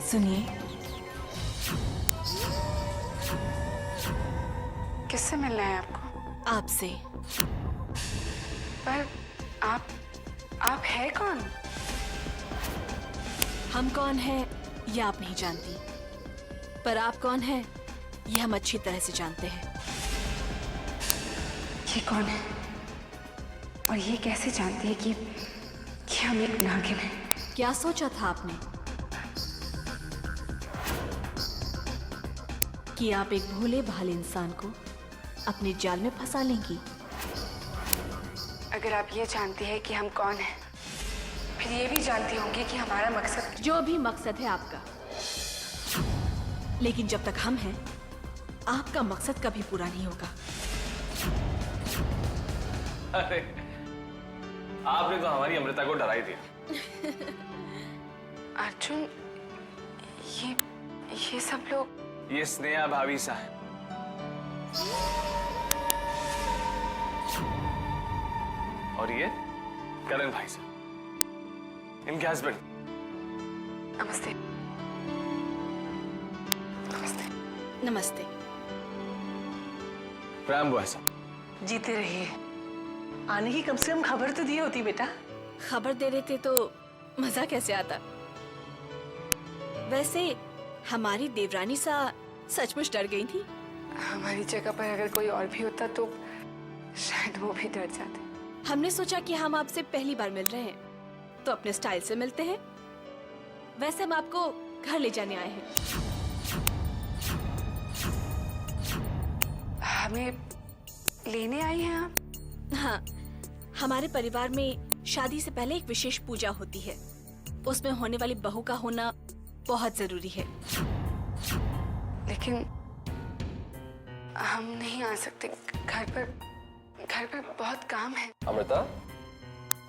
सुनिए, किससे मिलना है आपको? आपसे। पर आप है कौन? हम कौन है ये आप नहीं जानती, पर आप कौन है ये हम अच्छी तरह से जानते हैं। ये कौन है और ये कैसे जानती है कि हम एक नागिन हैं? क्या सोचा था आपने कि आप एक भोले भाले इंसान को अपने जाल में फंसा लेंगी? अगर आप ये जानती है कि हम कौन हैं, फिर ये भी जानती होंगी कि हमारा मकसद। जो भी मकसद है आपका, लेकिन जब तक हम हैं, आपका मकसद कभी पूरा नहीं होगा। अरे, आपने तो हमारी अमृता को डरा ही दिया। अर्जुन, ये सब लोग। ये स्नेहा भाभी सा है। और ये करण भाई सा, इनके हस्बैंड। नमस्ते। नमस्ते। नमस्ते। प्रणाम बुआ सा। जीते रहिए। आने की कम से कम खबर तो दी होती बेटा। खबर दे देते तो मजा कैसे आता। वैसे हमारी देवरानी सा सचमुच डर गई थी। हमारी जगह पर अगर कोई और भी होता तो शायद वो भी डर जाते। हमने सोचा कि हम आपसे पहली बार मिल रहे हैं तो अपने स्टाइल से मिलते हैं। वैसे हम आपको घर ले जाने आए हैं। हमें लेने आई हैं आप? हाँ, हमारे परिवार में शादी से पहले एक विशेष पूजा होती है। उसमें होने वाली बहू का होना बहुत जरूरी है। लेकिन हम नहीं आ सकते। घर पर बहुत काम है। अमृता,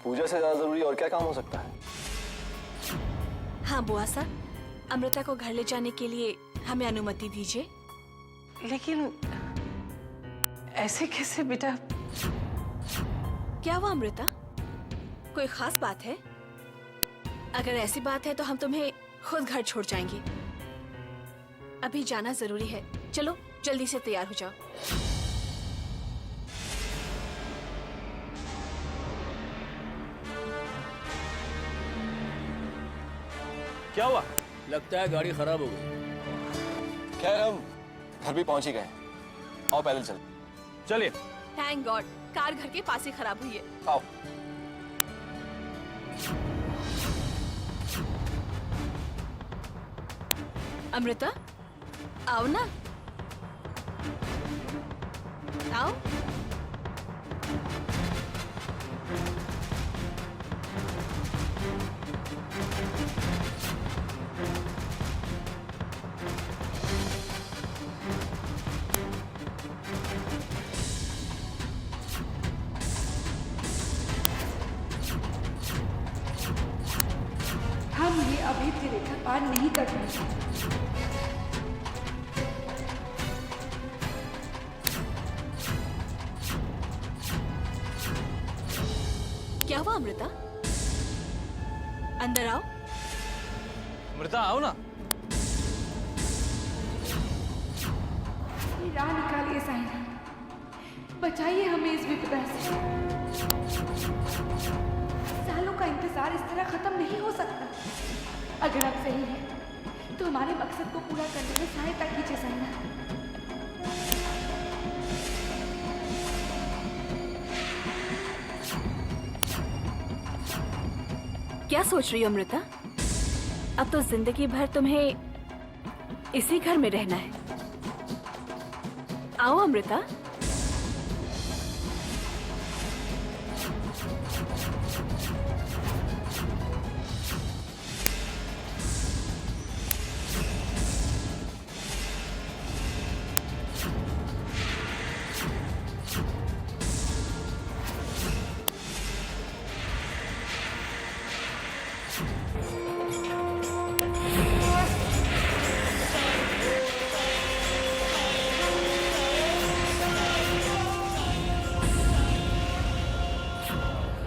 पूजा से ज्यादा जरूरी और क्या काम हो सकता है? हाँ बुआ सा, अमृता को घर ले जाने के लिए हमें अनुमति दीजिए। लेकिन ऐसे कैसे बेटा? क्या हुआ अमृता, कोई खास बात है? अगर ऐसी बात है तो हम तुम्हें खुद घर छोड़ जाएंगे। अभी जाना जरूरी है। चलो जल्दी से तैयार हो जाओ। क्या हुआ? लगता है गाड़ी खराब हो गई। खैर हम घर भी पहुंच ही गए। आओ पैदल चल। चलिए। थैंक गॉड, कार घर के पास ही खराब हुई है। आओ। अमृता, आओ ना, आओ। हम ये अभी रेखा पार नहीं कर पाएंगे। क्या हुआ अमृता? अंदर आओ। अमृता आओ ना। राह निकालिए साइना, बचाइए हमें इस विपदा से। सालों का इंतजार इस तरह खत्म नहीं हो सकता। अगर आप सही हैं तो हमारे मकसद को पूरा करने में सहायता कीजिए साइना। क्या सोच रही हो अमृता? अब तो जिंदगी भर तुम्हें इसी घर में रहना है। आओ अमृता।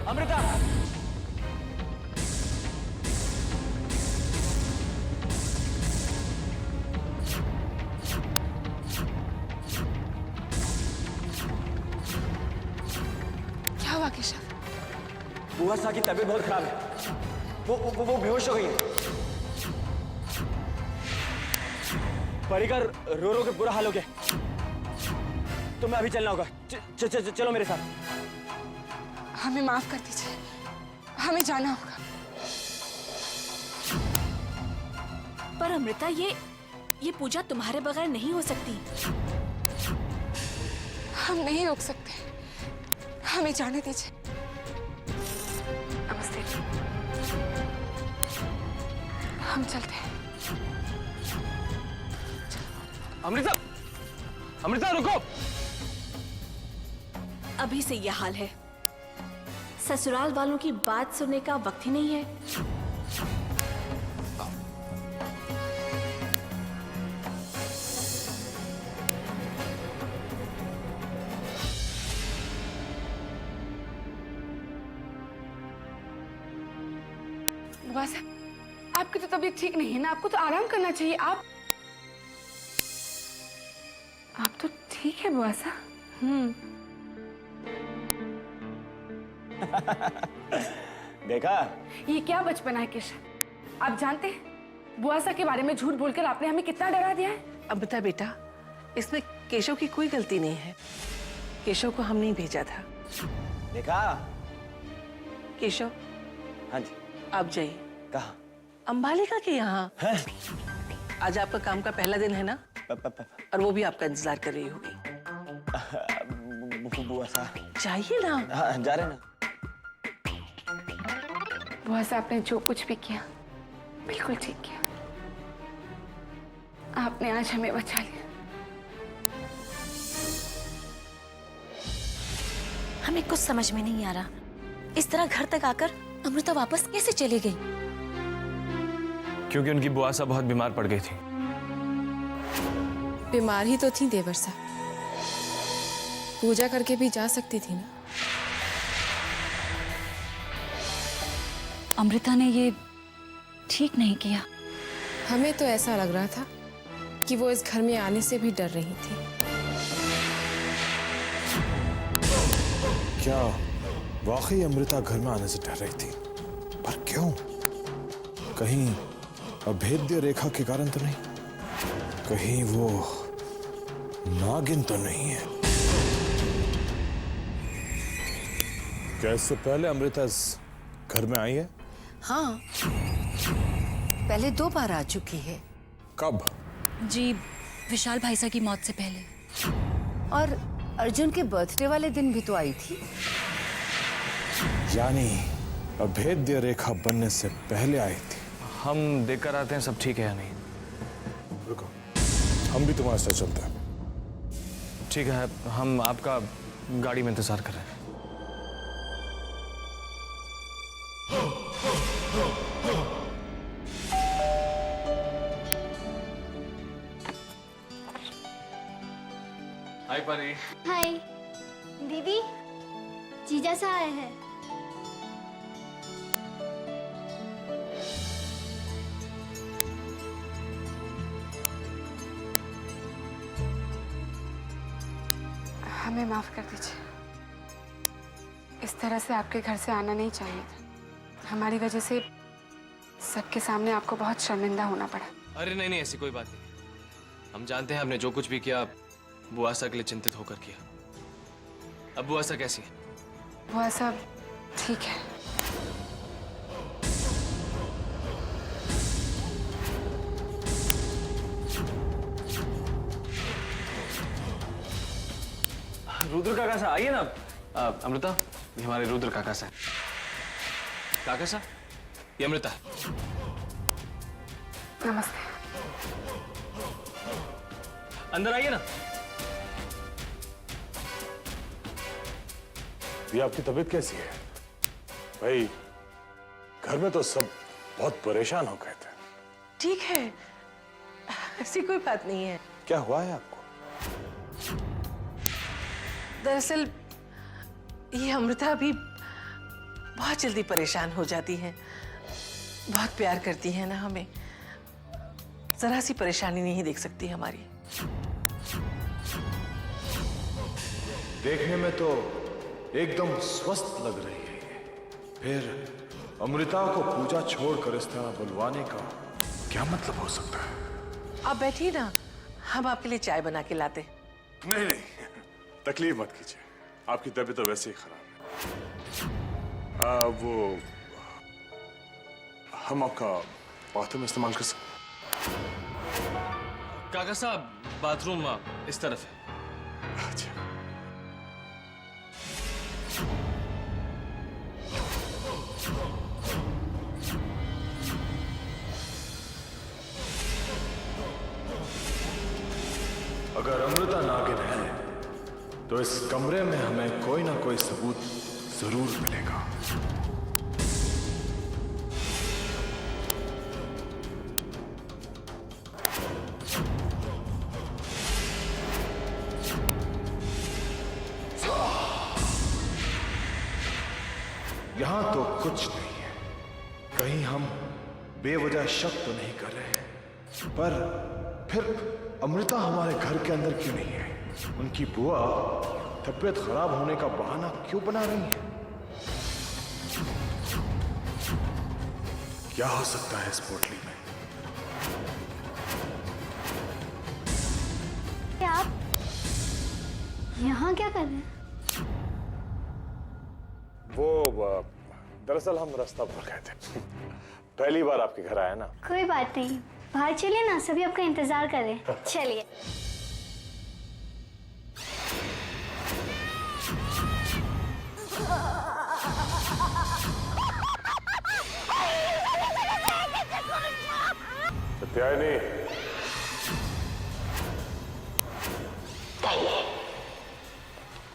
अमृता। हुआ केशव? बुआ सा की तबीयत बहुत खराब है, वो बेहोश हो गई है। परिकर रो रो के बुरा हाल हो गया। तुम्हें अभी चलना होगा। चलो मेरे साथ। हमें माफ कर दीजिए, हमें जाना होगा। पर अमृता, ये पूजा तुम्हारे बगैर नहीं हो सकती। हम नहीं रोक सकते, हमें जाने दीजिए। नमस्ते, हम चलते हैं। अमृता, अमृता रुको। अभी से यह हाल है, ससुराल वालों की बात सुनने का वक्त ही नहीं है। बस, आपकी तो तबीयत ठीक नहीं है ना, आपको तो आराम करना चाहिए। आप तो ठीक है बुआ सा। देखा? ये क्या बचपना है केशव? आप जानते हैं बुआ सा के बारे में झूठ बोलकर आपने हमें कितना डरा दिया है। अमृता बेटा, इसमें केशव की कोई गलती नहीं है। केशव को हमने ही भेजा था। देखा? केशव, हाँ जी। आप जाइए। कहाँ? अंबालिका के यहाँ। हैं? आज आपका काम का पहला दिन है ना, और वो भी आपका इंतजार कर रही होगी। बुआ सा। जाइए ना। हाँ, जा रहे ना। बुआ सा, आपने जो कुछ भी किया बिल्कुल ठीक किया। आपने आज हमें बचा लिया। हमें कुछ समझ में नहीं आ रहा, इस तरह घर तक आकर अमृता वापस कैसे चली गई? क्योंकि उनकी बुआ सा बहुत बीमार पड़ गई थी। बीमार ही तो थी देवर साहब, पूजा करके भी जा सकती थी ना। अमृता ने ये ठीक नहीं किया। हमें तो ऐसा लग रहा था कि वो इस घर में आने से भी डर रही थी। क्या वाकई अमृता घर में आने से डर रही थी? पर क्यों? कहीं अभेद्य रेखा के कारण तो नहीं? कहीं वो नागिन तो नहीं है? क्या इससे पहले अमृता इस घर में आई है? हाँ, पहले 2 बार आ चुकी है। कब? जी, विशाल भाई साहब की मौत से पहले। और अर्जुन के बर्थडे वाले दिन भी तो आई थी। यानी अभेद्य रेखा बनने से पहले आई थी। हम देख कर आते हैं सब ठीक है या नहीं। रुको, हम भी तुम्हारे साथ चलते हैं। ठीक है, हम आपका गाड़ी में इंतजार कर रहे हैं। हाय परी। हाय दीदी, जीजा सा आए हैं। हमें माफ कर दीजिए, इस तरह से आपके घर से आना नहीं चाहिए था। हमारी वजह से सबके सामने आपको बहुत शर्मिंदा होना पड़ा। अरे नहीं, ऐसी कोई बात नहीं। हम जानते हैं हमने जो कुछ भी किया बुआ सा के लिए चिंतित होकर किया। अब बुआ सा कैसी है? बुआ साहब ठीक है। रुद्र काका सा आइए ना। अमृता, ये हमारे रुद्र काका सा है। काका सा, ये अमृता है। नमस्ते। अंदर आइए ना। ये आपकी तबीयत कैसी है? भाई, घर में तो सब बहुत परेशान हो गए थे। ठीक है, ऐसी कोई बात नहीं है। क्या हुआ है आपको? दरअसल ये अमृता अभी बहुत जल्दी परेशान हो जाती है। बहुत प्यार करती है ना हमें, जरा सी परेशानी नहीं देख सकती हमारी। देखने में तो एकदम स्वस्थ लग रही है ये। फिर अमृता को पूजा छोड़कर इस तरह बुलवाने का क्या मतलब हो सकता है? आप बैठिए ना, हम आपके लिए चाय बना के लाते। नहीं नहीं, तकलीफ मत कीजिए, आपकी तबीयत तो वैसे ही खराब है। वो हम आपका बाथरूम इस्तेमाल कर सकते? काका साहब, बाथरूम इस तरफ है। अच्छा। अगर अमृता नागिन है तो इस कमरे में हमें कोई ना कोई सबूत जरूर मिलेगा। यहां तो कुछ नहीं है, कहीं हम बेवजह शक तो नहीं कर रहे हैं, पर फिर अमृता हमारे घर के अंदर क्यों नहीं है? उनकी बुआ तबीयत खराब होने का बहाना क्यों बना रही है? क्या हो सकता है इस पोटली में? क्या आप यहाँ क्या कर रहे हैं? वो दरअसल हम रास्ता भूल गए थे। पहली बार आपके घर आया ना। कोई बात नहीं, बाहर चलिए ना, सभी आपका इंतजार कर रहे हैं। चलिए। सत्यायनी,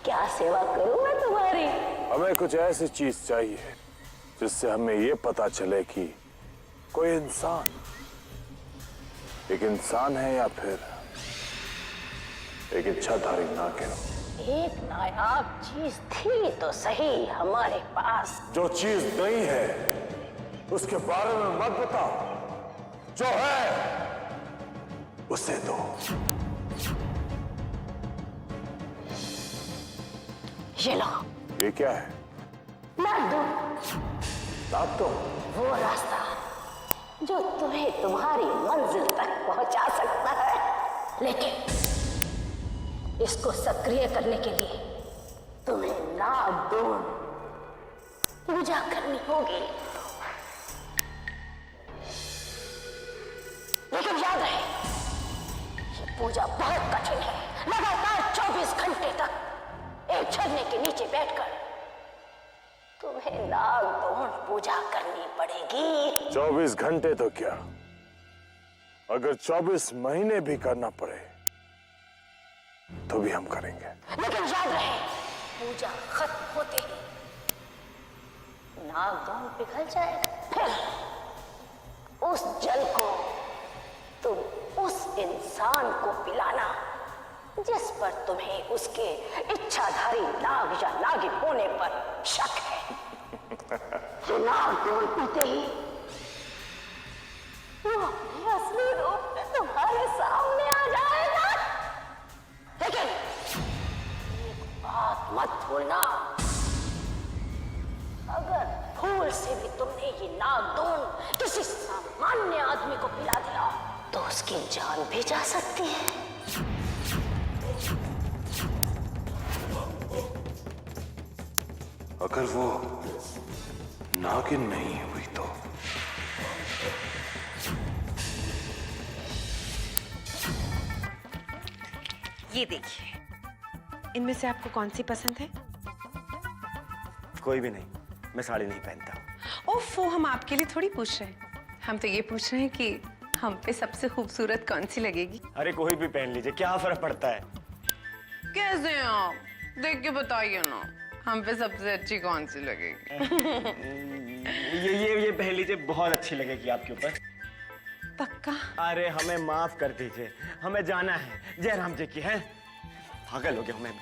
क्या सेवा करूं मैं तुम्हारी? हमें कुछ ऐसी चीज चाहिए जिससे हमें ये पता चले कि कोई इंसान एक इंसान है या फिर एक इच्छाधारी नागिन। एक नायाब चीज थी तो सही हमारे पास। जो चीज नहीं है उसके बारे में मत बताओ, जो है उसे दो। ये लो। ये क्या है? नाग दो। नाग दो? वो रास्ता जो तुम्हें तुम्हारी मंजिल तक पहुंचा सकता है, लेकिन इसको सक्रिय करने के लिए तुम्हें नागदोन पूजा करनी होगी। लेकिन याद रहे, ये पूजा बहुत कठिन है। लगातार 24 घंटे तक एक झरने के नीचे बैठकर तुम्हें नागदोन पूजा करनी पड़ेगी। 24 घंटे तो क्या, अगर 24 महीने भी करना पड़े तो भी हम करेंगे। लेकिन याद रहे, पूजा खत्म होते ही नागदोन पिघल जाएगा। फिर उस जल को तुम उस इंसान को पिलाना जिस पर तुम्हें उसके इच्छाधारी नाग या नागिन होने पर शक है। तो नागदोन पीते ही वो अपने असली रूप तुम्हारे सामने आ जाएगा। लेकिन एक बात मत भूलना, अगर भूल से भी तुमने ये नागदोन किसी सामान्य आदमी को पिला दिया तो उसकी जान भी जा सकती है। अगर वो नागिन नहीं हुई तो? ये देखिए, इनमें से आपको कौन सी पसंद है? कोई भी नहीं, मैं साड़ी नहीं पहनता। ओफो, हम आपके लिए थोड़ी पूछ रहे हैं, हम तो ये पूछ रहे हैं कि हम पे सबसे खूबसूरत कौन सी लगेगी। अरे कोई भी पहन लीजिए, क्या फर्क पड़ता है? कैसे हैं आप? देख के बताइए ना, हम पे सबसे अच्छी कौन सी लगेगी। ये पहन लीजिए, बहुत अच्छी लगेगी आपके ऊपर। पक्का? अरे हमें माफ कर दीजिए, हमें जाना है जयराम जी की है। पागल हो गया हमें।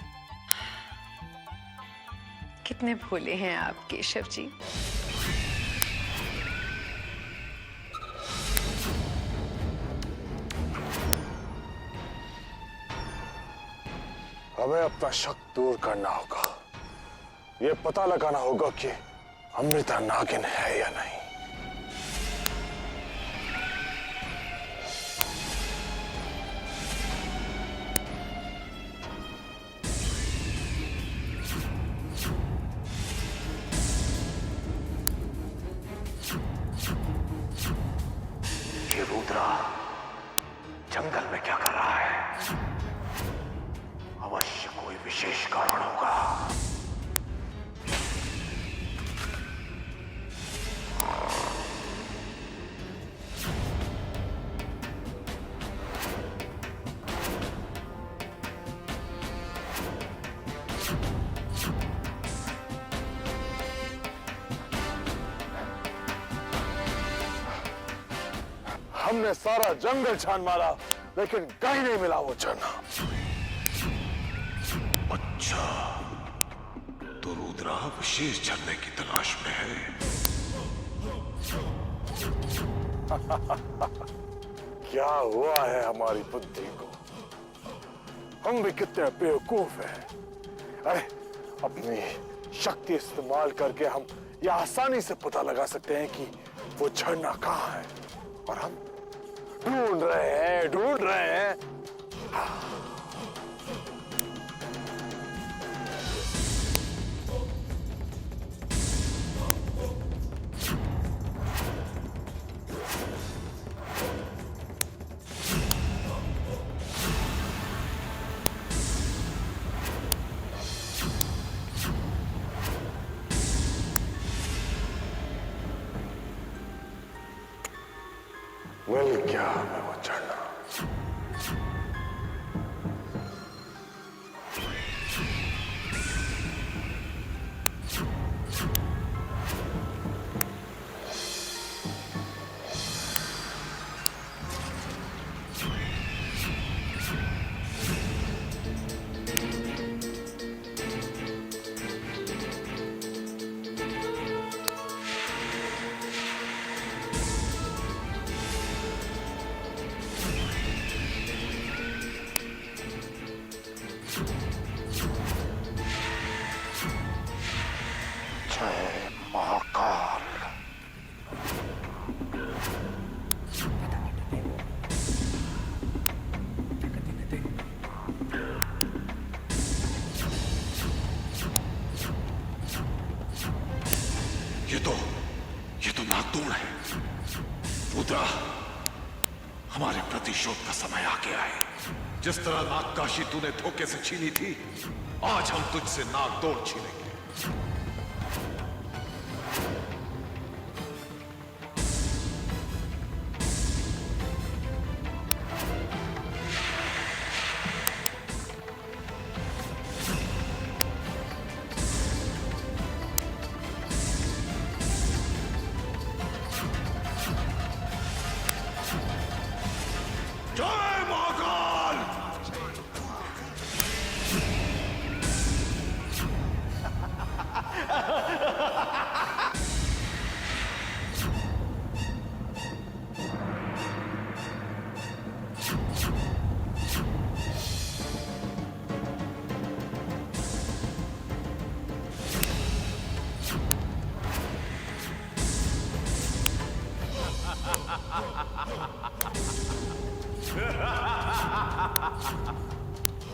कितने भोले हैं आप केशव जी। हमें अपना शक दूर करना होगा। ये पता लगाना होगा कि अमृता नागिन है या नहीं। ये रुद्रा जंगल में क्या कर रहा है? अवश्य कोई विशेष कारण होगा। हमने सारा जंगल छान मारा, लेकिन कहीं नहीं मिला वो झरना। अच्छा, तो रुद्रा विशेष झरने की तलाश में है। क्या हुआ है हमारी बुद्धि को? हम भी कितने बेवकूफ हैं। अरे, अपनी शक्ति इस्तेमाल करके हम यह आसानी से पता लगा सकते हैं कि वो झरना कहाँ है, और हम ढूंढ रहे हैं। मिल गया हमें वो झरना। महाकाल। ये तो नागदोण है। रुद्रा, हमारे प्रतिशोध का समय आ गया है। जिस तरह नागकाशी तूने धोखे से छीनी थी, आज हम तुझसे नागदोण छीनेंगे। जय महाकाल।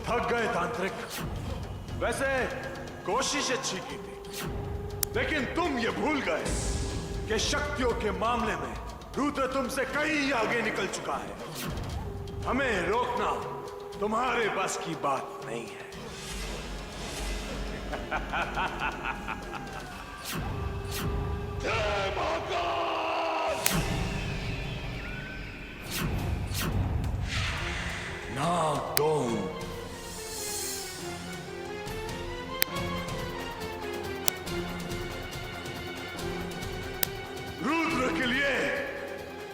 थक गए तांत्रिक। वैसे कोशिश अच्छी की थी, लेकिन तुम ये भूल गए कि शक्तियों के मामले में रुद्र तुमसे कहीं आगे निकल चुका है। हमें रोकना तुम्हारे बस की बात नहीं है। जय महाकाल। नागदोण। रुद्र के लिए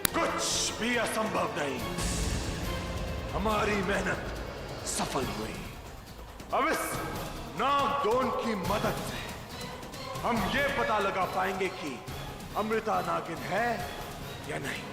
कुछ भी असंभव नहीं। हमारी मेहनत सफल हुई। अब इस नागदोण की मदद से हम ये पता लगा पाएंगे कि अमृता नागिन है या नहीं।